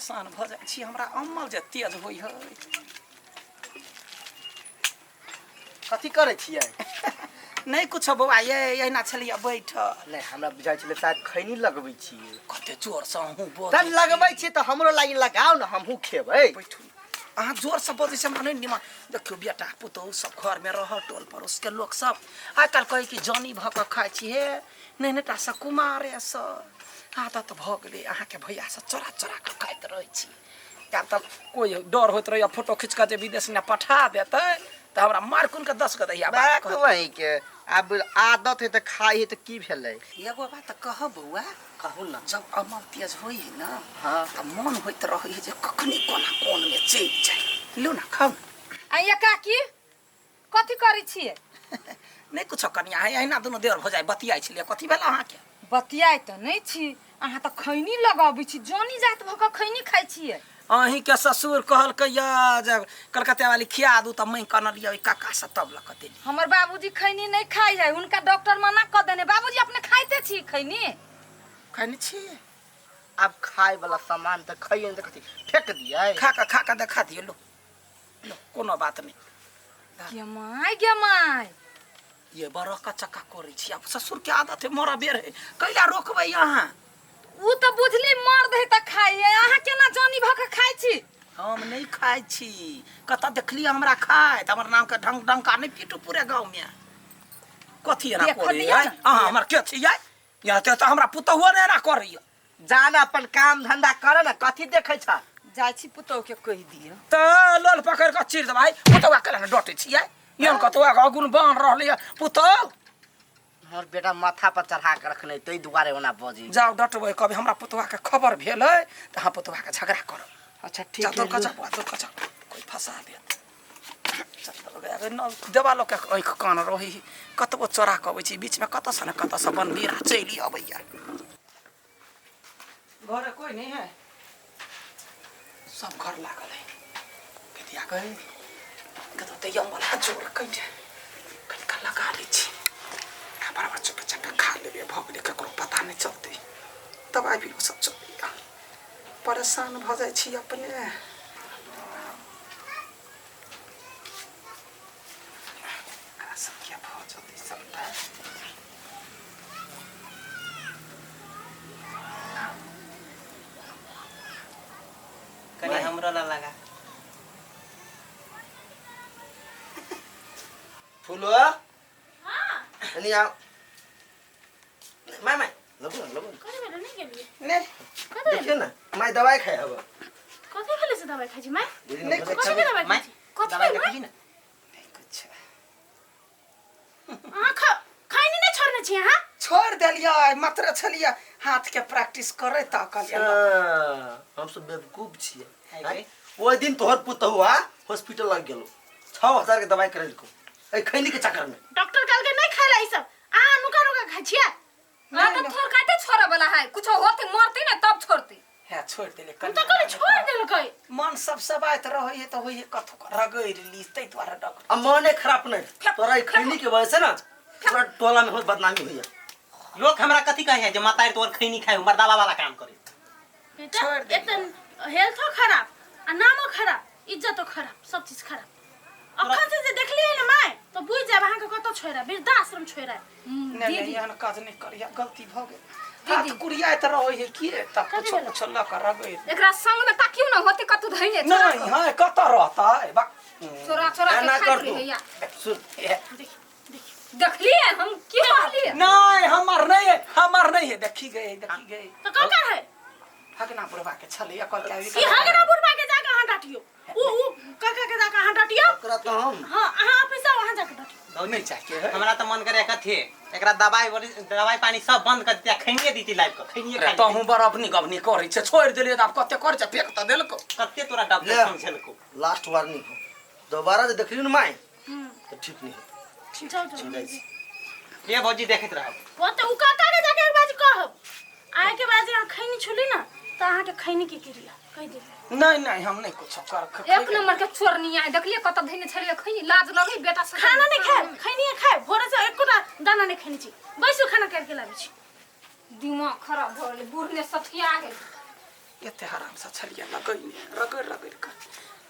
परेशान भ जाइ छी हमरा अम्मल जे तेज होइ है कथी करे छियै नहीं कुछ बौआ ये एना छलिया बैठल नहीं हमरा बुझाइ छले शायद खैनी लगबै छियै कते जोर से हमहू बोल तब लगबै छी त हमरो लागि लगाओ न हमहू खेबै बैठू अहाँ जोर से बजै छै हमरा नहीं निमन देखियो बेटा पुतहु सब घर में रह टोल पड़ोस के लोग सब आइ काल कहे कि जानी भ के खाइ छी हे नहीं नेटा से कुमारे से आदत भ गेलै अहाँ के भैया से चोरा चोरा के खाइत रहै छी या तब कोई डर होत रहिया फोटो खींच के जे विदेश ने पठा देतै त हमरा मार कुन के 10 के दैया बात वही के अब आदत है त खाई है त की भेलै एगो बात कह बौआ कहू न जब अमल तेज होई है ना हां त मन होइत रहै है जे कखनी कोना कोन में चल जाए लो ना खाऊ आइया काकी कथी करै छिए नहीं कुछ कनिया है एना दोनों देर हो जाए बतियाइ छलिए कथी भेल अहाँ के बतियाइ त नहीं छी अहाँ त खैनी लगाबै छी जोनी जात भ क खैनी खाइ छिए अहीं के ससुर कहल के या जब कलकत्ता वाली खिया दू त मैं कनलिया काका से तब लक देली हमर बाबूजी खैनी नहीं खाइ है उनका डॉक्टर मना क देने बाबूजी अपने खाइते छी खैनी खैनी छी अब खाए वाला सामान त खइए त कथी फेक दियै खा के देखा दियो लो लो कोनो बात नहीं गे माय ये बड़ा का चक्का करै छी अब ससुर के आदत है मोरा बेर है कैला रोकबै यहाँ उ त बुझली मर्द है त खाइ है अहाँ केना जानी भ क खाइ छी हम नहीं खाइ छी कत देखली हमरा खाए त हमर नाम के ढंग डंका नहीं पीटू पूरे गांव में कथी एना करे अहाँ हमर के छियै या त हमरा पुतहुआ ने एना करैया जान अपन काम धंधा करे न कथी देखै छ जाइ छी पुतौ के कहि दियो त लोल पकड़ के चीर दबाई पुतहुआ केला न डटे छियै यन कतवा अगुन बांध रहले पुतौ हमर बेटा माथा पर चढ़ा के रखने तै दुआरे ओना बजी जाओ डटबै कभी हमरा पुतवा के खबर भेलै त हम पुतवा के झगड़ा करब अच्छा ठीक है तो कचा कोई फंसा दे अगर न देवालो के आँख कान रही कतबो चोरा के अबै छी बीच में कत से न कत से बन बीरा चली अबैया घर कोई नहीं है सब घर लागल है कतिया गए कत त यम वाला जोर कइटे कनिका लगा ली छी हमारा बच्चों के चक्का खा लेबे भगले ककरो पता नहीं चलते दवाई भी सब चल परेशान भ जाइ छी अपने क्या भ जल्दी सबटा कने हमरो ला लगा फूलो हां अनि आ माय लगो कथी भेल नहीं गेलिए ने देखियो न माय दवाई खाए हब कथी भेले से दवाई खाइ छी माय नहीं कुछ कथी के दवाई खाइ छी कथी दवाई भेल खाइ न नहीं कुछ खैनी नहीं छोड़ने छी हां छोड़ देलिया मात्र छलिया हाथ के प्रैक्टिस करे त कहलिया हम सब बेवकूफ छिए ओइ दिन तोहर पुतहुआ हॉस्पिटल लग गेलो 6000 के दवाई करेलको ए खैनी के चक्कर में डॉक्टर कहल के नहीं खाइला ई सब आ नुका खाइ छिए ना तो थोर काटे छोड़े वाला है कुछ होते मरते ना तब छोड़ते है छोड़ देले हम तो कहले छोड़ देल कई मन सब सबाइत रहै है त होई कथु रगैर ली तै द्वारा डॉक्टर अब मने खराब नहीं तोरा ई खैनी के वजह से ना पूरा टोला में बहुत बदनामी हुई है लोग हमरा कथी कहे है जे मातार तोर खैनी खाए मर्दावा वाला काम करे बेटा छोड़ दे एक हेल्थ खराब आ नामो खराब इज्जतो खराब सब चीज खराब अखन से जे देखलिए ना माय तो बुझ जाब अहाँ के कतो छोड़ा वृद्धाश्रम छोड़ा नहीं यहन काज नहीं करिया गलती भ गेल हाथ कुड़िया त रहै है की त कुछ लक रगैर एकरा संग में ताकियो ना होते कतु धइने नहीं हां कत रहता है बा छोरा छोरा के ना खाइ कर तू भैया सुन देखलिए हम की कहलिए नहीं हमार नहीं है देखी गए तो ककर है हगना बुढ़वा के छले कल के ई हगरा बुढ़वा के जाके अहाँ डाटियो ऊ काका के जाके अहाँ डाटियो ओकरा तो हम हां अहाँ ऑफिस से वहां जाके डाटियो नहीं चाहिए हमरा त मन करे कथी एकरा दवाई पानी सब बंद कर दिया खैनी दीती लाइव को खैनी खाइ तो हूं बरबनी गबनी करै छ छोड़ देलिए त अब कते कर छ फेक त देलको कते तोरा डॉक्टर समझलको लास्ट वार्निंग हो दोबारा जे देखलियो न माय तो ठीक नहीं चल ये भौजी देखत रह वो तो ऊ काका के जाके एक बाजी कहब आए के बाद अहाँ खैनी छुली ना त अहाँ के खैनी के क्रिया कह दे नहीं हम नहीं कुछ कर एक नंबर के चोरनी आइ देखलिए कत धइने छलिए खैनी लाज लगे बेटा से खाना नहीं खाए खैनी खाए भोरे से एकोटा दाना नहीं खैनी छी बैसु खाना करके लाबी छी दिमाग खराब भ गेल बूढ़ ने सठिया गेल एते हराम सा छलिया लगैने रगड़ कर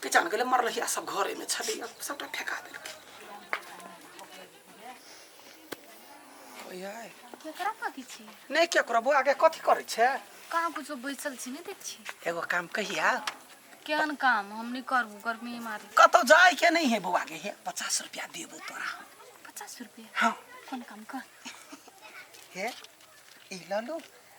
के जान गेले मरल हिया सब घरे में छलिया सबटा फेका देलकै ओए केकरा काकी छी नहीं क्या करबो आगे कथी करे छे कहाँ कुछो बैसल छी नहीं देख छी एगो काम कहिया केहन काम हम नहीं करबू गर्मी मारी कतो जाय के नहीं है बुआ गे हे 50 रुपया देबो तोरा 50 रुपया हां कौन काम कर हे ई ललो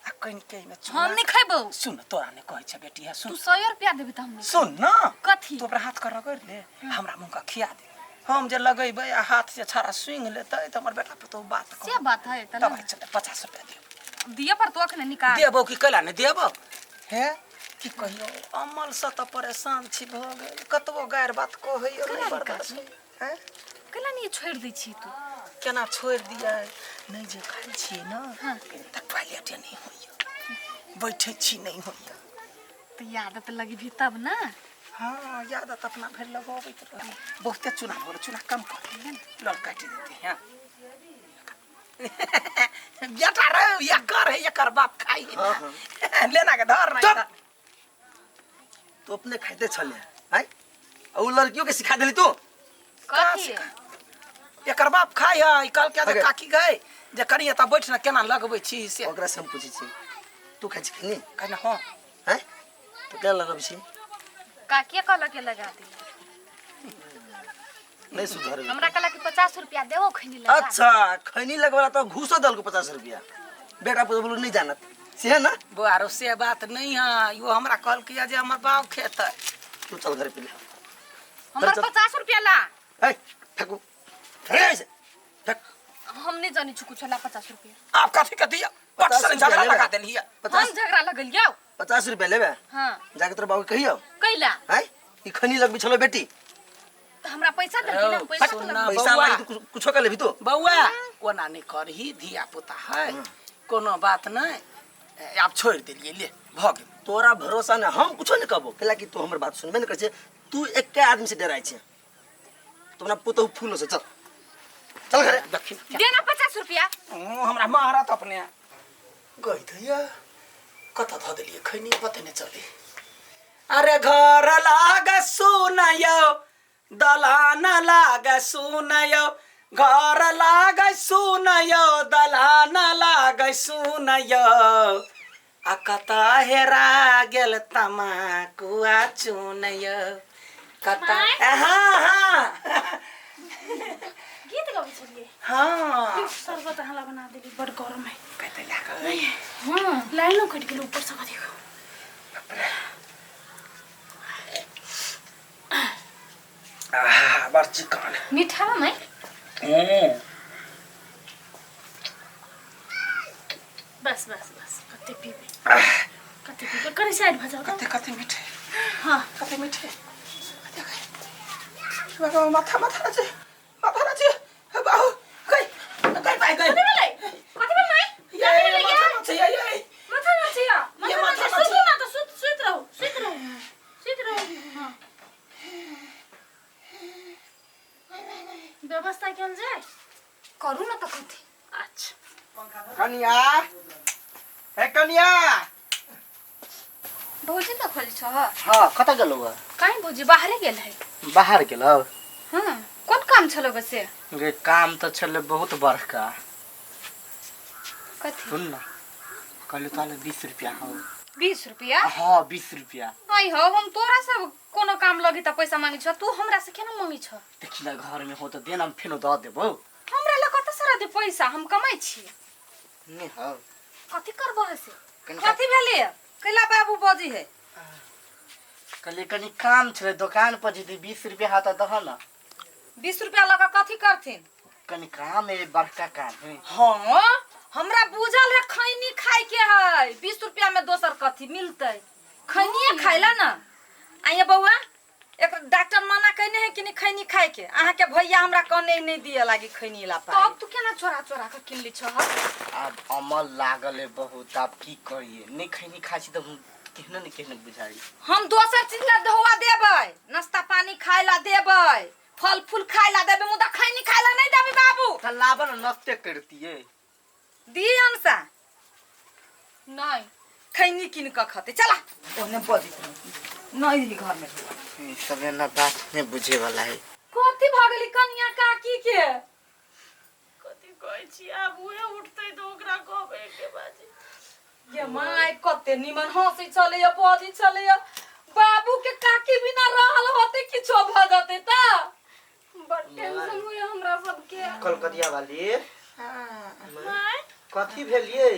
आ कहीं के में हम नहीं खाइबो सुन तोरा ने कहै छे बेटी है सुन तू 100 रुपया देबी त हम सुन ना कथी तू अपना हाथ कर रगड़ ले हमरा मुंह का खिया दे हम जे लगैबै आ हाथ से छाड़ा स्विंग लेतै त हमर बेटा पुतो बात कर से बात है तब चल 50 रुपया दे दिया पर तो अखने निकाल देबो कि कैला ने देबो हे की कहियो अमल से त परेशान छी भ गेल कतबो गायर बात कहैयो नहीं बर्दाश्त हैं कैला नहीं छोड़ दै छी तू केना छोड़ दिया नहीं जे खाइ छी ना हाँ। त टॉयलेट नहीं होइयो बैठे छी नहीं होइयो तो याद तो लगी भी तब ना हाँ याद त अपना फिर लगाबैत रही बहुते चुना बोल चुना कम कर लड़ काट देते हैं बेटा रे ये कर है ये कर बाप खाई लेना के धर नहीं तो अपने खाते छले हैं और लड़कियों के सिखा देली तू कथी एकर बाप खाई है कल के अगे। काकी गए जे करिए त बैठ ना केना लगबै छी से ओकरा से हम पूछी छी तू खाइ छी कि नहीं कहना हां हैं तो क्या लगब छी काकी कहला के लगा दी नहीं सुधर हमरा कहला कि 50 रुपया देबो खैनी लगा अच्छा खैनी लगवाला तो घूसो दल को 50 रुपया बेटा पुतो बोलू नहीं जानत से है ना बुआरो से बात नहीं है यो हमरा कहल कि जे हमर बाप खेतै तू चल घर पे ले हमरा चल। 50 रुपया ला ए फेंकू फेंक ऐसे फेंक हम नहीं जानी छु कुछ ला 50 रुपया आप कथी कथी पट 50 से रुपया झगड़ा लेबे। लगा देलिए हम 50 झगड़ा लगलियो 50 रुपया लेबे हां जाके तोर बाबू कहियो कैला हैं ई खैनी लगबी छलो बेटी तो हमरा पैसा दे कि हम पैसा तो सुनना। लगा पैसा बौआ। लागी तू कुछो कर लेबी तू बउआ ओना नहीं करही धिया पुता है कोनो बात नहीं आप छोड़ दिलिए ले भ गेल तोरा भरोसा ना हम कुछो नहीं कहबो कैला कि तू हमर बात सुनबे नहीं करे तू एक आदमी से डराय छे तोरा पुतो फूल से चल चल घरे दक्षिण देना 50 रुपया हमरा महारात अपने गई दैया कता ध देलिए खैनी पते नहीं चली अरे घर लाग सुनयो दलान लाग सुनयो घर लाग सुनयो दलान लाग सुनयो आ कता हेरा गेल तमाकुआ चुनयो कता हाँ हाँ गीत गाबै छलिए हाँ शरबत हाला बना देली बड़ गरम है कहते लगा हां लाइनो कट गेल ऊपर से देखो बड़ चिकन मीठा में बस बस बस कते पीबे करे साइड भजाओ कते कते मीठे हां कते मीठे बाबा माथा माथा नचे बाबू गई गई पाई गई कते बेल नहीं ये माथा नचे ये माथा नचिया ये माथा माथा नचिया नचिया। सुत ना तो सुत रहो हां व्यवस्था केल जाए करू ना तो कथी अच्छा कन्या ए कन्या भौजी ना खोली छ हां कता गेलो बा काहे भौजी बाहरे गेल है बाहर गेलो हां कोन काम छलो बसे गे काम तो चले बहुत बड़का कथी सुन ना कहले ताले 20 रुपया हो 20 रुपया हां 20 रुपया आई हो हम तोरा से कोनो काम लगी त पैसा मांगी छ तू हमरा से केना मांगी छ देखिला घर में हो तो देना हम फेनो द देबो हमरा ला कत सारा दे पैसा हम कमाई छी नहीं हो कथी करबो हसे कनिका- कथी भेले कैला बाबू बजी है कहले कनी काम छले दुकान पर जे 20 रुपया हाथ दह ना 20 रुपया लगा कथी करथिन कनी काम है बड़का काम है हां हमरा बुझल है खैनी खाए के है 20 रुपया में दोसर कथी मिलतै खैनीए खाइला ना आइए बउआ एक डॉक्टर मना कहने है कि नहीं खैनी खाए के अहाँ के भैया हमरा कहने नहीं दिए लागी खैनी ला पा तब तू केना चोरा चोरा के किन ली छ अब अमल लागल है बहुत अब की करिए नहीं खैनी खाई छी तो केहने न केहने बुझाई हम दोसर चीज ला धोवा देबै नाश्ता पानी खाए ला देबै फल फूल खाए ला देबै मुदा खैनी खाए ला नहीं देबै बाबू त लावन नस्ते करतीए दियन सा नहीं खैनी किन के खते चला ओने बदी नहीं घर में सब ना बात नहीं बुझे वाला है। कथी भगली कनिया काकी के कथी कहै छी आब उहे उठतै तो ओकरा कहबै के बाजी ये माय कते निमन हंसी चले या बदी चले या बाबू के काकी बिना रहल होते किछो भ जते त बड़ टेंशन होय हमरा सब के कलकतिया वाली माय कथी भेलिए?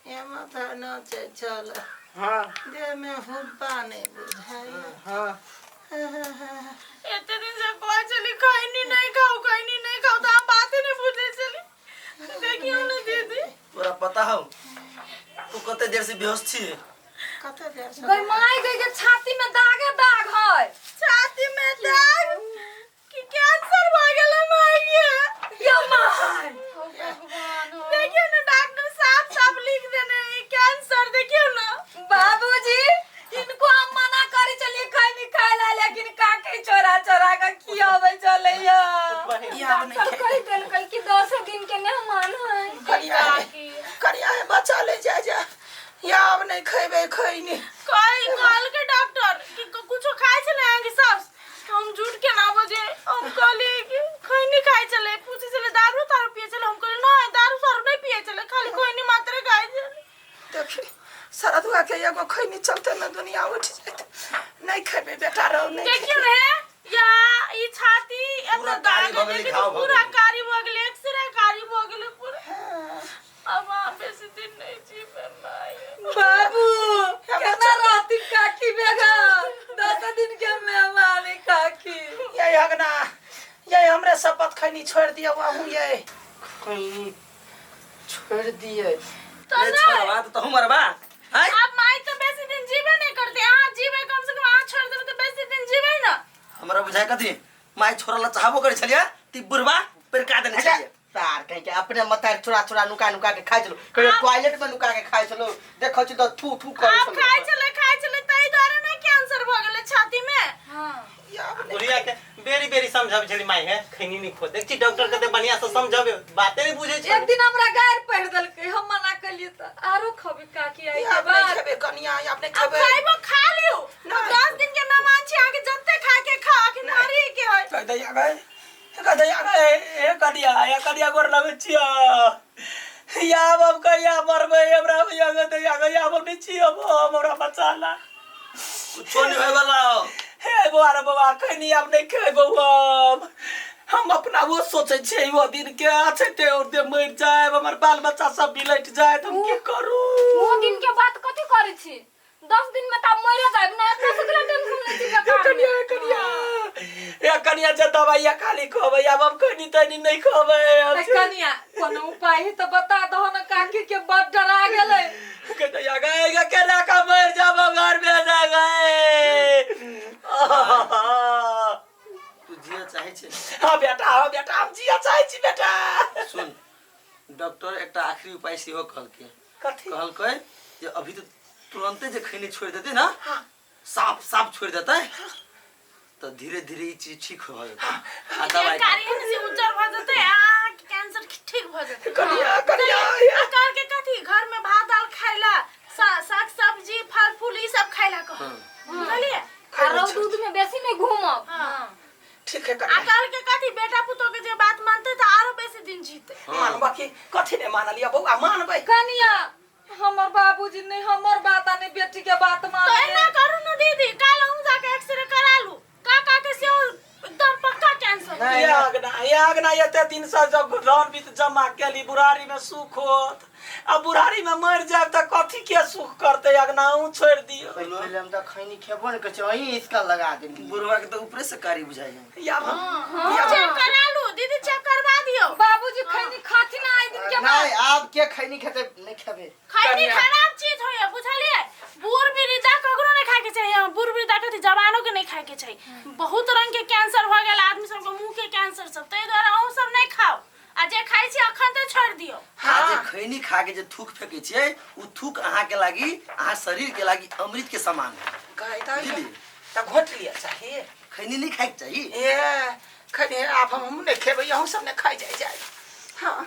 ये माथा न चल हां दे में हुब्बा नहीं बुझाई। हां एते दिन से कहै चली खैनी नहीं खाओ तो हम बातें नहीं बुझे चली देखियो ना दीदी तोरा पता हो तू कते देर से बेहोश छी? कते देर से गई माय गई के छाती में दाग है छाती में दाग कि कैंसर भ गेल माय ये माय देखियो ना डॉक्टर साफ लिख देने है कैंसर देखियो ना बाबूजी इनको हम मना करी चलिए खैनी खाइला लेकिन काकी चोरा के की होवे चलैया डॉक्टर कहि देल कल कि 10 दिन के मेहमान है करिया है बच्चा ले जा या अब नहीं खेबे खैनी कोई कॉल के डॉक्टर कि कुछ खाए चले आएंगे सास हम झूठ के ना बजे हम कहले कि खैनी खाए चले पूछे चले दारू पिए चले हम कहले ना दारू नहीं पिए चले खाली खैनी मात्र खाए चले देखी सरदुआ के एगो खैनी चलते न दुनिया उठ जात नहीं खेबे बेटा रहो नहीं देखियो रे या ई छाती एतना दाग है पूरा कारी भ गेले एक्सरे कारी भ गेले पूरा अब बेसी दिन नहीं जीवे माय बाबू केना राती काकी बेगा 10 दिन के मेहमान है काकी ये अगना ये हमरे शपथ खैनी छोड़ दिया हूं ये खैनी छोड़ दिए तो ले छोड़वा तो हमर बा हाय अब माय तो बेसी दिन जीवे नहीं करते हां जीवे कम से कम आज छोड़ देबे तो बेसी दिन जीवे ना हमरा बुझाय कथी माय छोड़ला चाहबो करे छलिया ती बुरबा पर का देने छलिया तार कह के अपने मतार चुरा नुका के खाइ चलो कहियो टॉयलेट में नुका के खाइ चलो देखौ छी तो थू करे अब खाए चले तई द्वारा नहीं कैंसर भ गेले छाती में हां बुढ़िया के बेरी समझावे छली माई है खैनी नहीं खो देख छी डॉक्टर कते बढ़िया से समझावे बातें नहीं बुझे छी। एक दिन हमरा गायर पढ़ देल के हम मना कलिए त आरो खबे काकी आई के अब बाद नहीं खेबे कनिया अपने अब खेबे खाइबो खा लियो 10 दिन के मेहमान छी आके जत्ते खा के नारी के होय कदया गए ए कदिया गोर लगे छिया या अब कहिया मरबे हमरा या गया अब नहीं छिया हमरा बचाला कुछ नहीं होय वाला हे बुआर बाबा खैनी अब नहीं खेबो हम अपना वो सोचे छे वो दिन के अच्छे ते और दे मर जाए हमर बाल बच्चा सब बिलट जाए तुम की करू वो दिन के बात कथि करे छी 10 दिन में त मरे जाब ना इतना सुतला टेंशन नहीं छी कनिया जे दवाई खाली खबे अब खैनी तनी नहीं खबे कनिया कोनो उपाय है तो बता दो ना काकी के बड़ डरा गेले कदया गए केना का मर जाब घर में जा गए तू जिया चाहे छे? हां बेटा हम जिया चाहे छी बेटा सुन डॉक्टर एकटा आखिरी उपाय सेहो कथी कहलकै जे अभी तो तुरंते जे खैनी छोड़ देते ना साफ छोड़ देते तो धीरे धीरे ये चीज ठीक हो जाता आ दवाई कारी है से उज्जर भ जते आ कैंसर ठीक भ जते कनिया आकार के कथी घर में भात दाल खाइला साग सब्जी फल फूल ई सब खाइला कहो बुझलिए आरो दूध में बेसी नहीं घूमब हां ठीक है कनिया आकार के कथी बेटा पुतो के जे बात मानते त आरो बेसी दिन जीते मानबा की कथी ने मानलिया बौआ मानबै कनिया हमर बाबूजी नहीं हमर बात नहीं बेटी के बात मान तो एना करू न दीदी काल हम जाके एक्सरे करा लू काका के से एकदम पक्का कैंसर यागना एते दिन से जब धन बीत जमा केली बुढ़ारी में सुख होत अब बुढ़ारी में मर जाब त कथी के सुख करते अगनाऊ छोड़ दियो पहले हम तो खैनी खेबो न कछ वही इसका लगा देनी बुरवा के तो ऊपर से कारी बुझाई या चेक करा लू दीदी चेक करवा दियो बाबूजी खैनी खाती ना आई दिन के बाद नहीं आप के खैनी खेते नहीं खेबे खैनी खराब चीज होय बुझलिए बूढ़ वृद्धा ककरो नहीं खाए के चाहिए बूढ़ वृद्धा के जवानों के नहीं खाए के चाहिए बहुत रंग के कैंसर हो गेल आदमी सब के मुंह के कैंसर सब तै द्वारा हम सब नहीं खाओ आ जे खाइ छी अखन त छोड़ दियो हां जे खैनी खा के जे थूक फेके छिए उ थूक अहा के लागी अहा शरीर के लागी अमृत के समान है गाय त घोट लिया चाहिए खैनी नहीं खाए के चाहिए ए खने आप हम नहीं खेबै हम सब ने खाई जाए हां